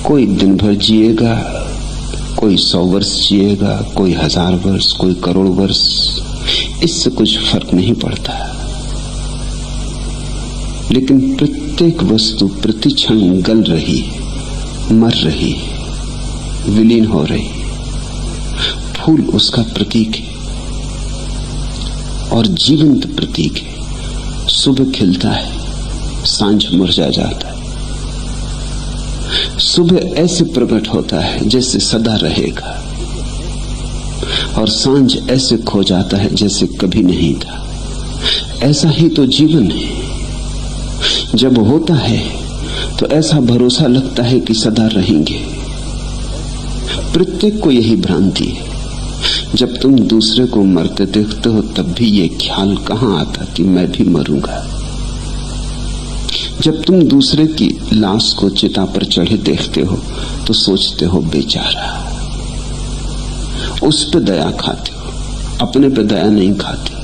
कोई दिन भर जिएगा, कोई 100 वर्ष जिएगा, कोई 1000 वर्ष, कोई करोड़ वर्ष, इससे कुछ फर्क नहीं पड़ता। लेकिन प्रत्येक वस्तु प्रतिक्षण गल रही, मर रही, विलीन हो रही। फूल उसका प्रतीक है और जीवंत प्रतीक है। सुबह खिलता है, सांझ मुरझा जाता है। सुबह ऐसे प्रकट होता है जैसे सदा रहेगा, और सांझ ऐसे खो जाता है जैसे कभी नहीं था। ऐसा ही तो जीवन है। जब होता है तो ऐसा भरोसा लगता है कि सदा रहेंगे। प्रत्येक को यही भ्रांति है। जब तुम दूसरे को मरते देखते हो तब भी ये ख्याल कहां आता कि मैं भी मरूंगा। जब तुम दूसरे की लाश को चिता पर चढ़े देखते हो तो सोचते हो बेचारा। उस पे दया खाते हो, अपने पे दया नहीं खाते।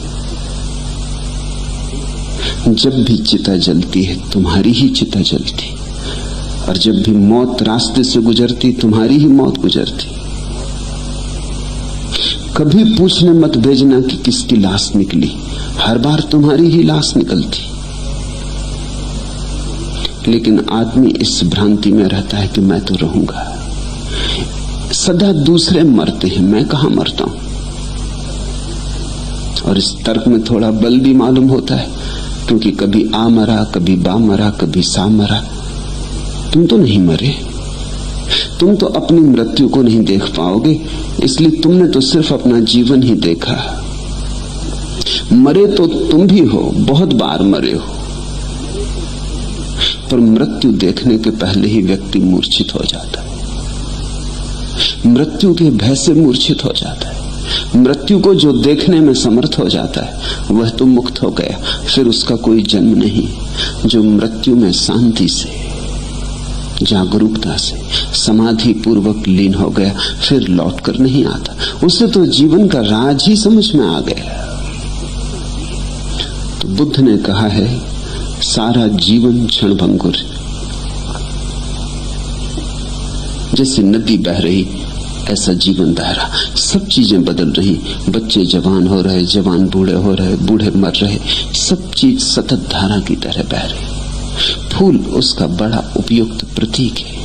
जब भी चिता जलती है तुम्हारी ही चिता जलती, और जब भी मौत रास्ते से गुजरती तुम्हारी ही मौत गुजरती। कभी पूछने मत भेजना कि किसकी लाश निकली, हर बार तुम्हारी ही लाश निकलती। लेकिन आदमी इस भ्रांति में रहता है कि मैं तो रहूंगा। सदा दूसरे मरते हैं, मैं कहां मरता हूं। और इस तर्क में थोड़ा बल भी मालूम होता है, क्योंकि कभी आ मरा, कभी बा मरा, कभी सा मरा। तुम तो नहीं मरे, तुम तो अपनी मृत्यु को नहीं देख पाओगे, इसलिए तुमने तो सिर्फ अपना जीवन ही देखा। मरे तो तुम भी हो, बहुत बार मरे हो, पर मृत्यु देखने के पहले ही व्यक्ति मूर्छित हो जाता है। मृत्यु के भय से मूर्छित हो जाता है। मृत्यु को जो देखने में समर्थ हो जाता है वह तो मुक्त हो गया, फिर उसका कोई जन्म नहीं। जो मृत्यु में शांति से, जागरूकता से, समाधि पूर्वक लीन हो गया, फिर लौटकर नहीं आता। उसे तो जीवन का राज ही समझ में आ गया। तो बुद्ध ने कहा है, सारा जीवन क्षणभंगुर। जैसे नदी बह रही ऐसा जीवन बह रहा, सब चीजें बदल रही। बच्चे जवान हो रहे, जवान बूढ़े हो रहे, बूढ़े मर रहे, सब चीज सतत धारा की तरह बह रही। फूल उसका बड़ा उपयुक्त प्रतीक है।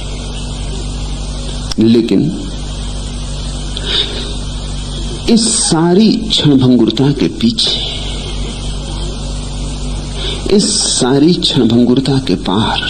लेकिन इस सारी क्षणभंगुरता के पीछे, इस सारी क्षणभंगुरता के पार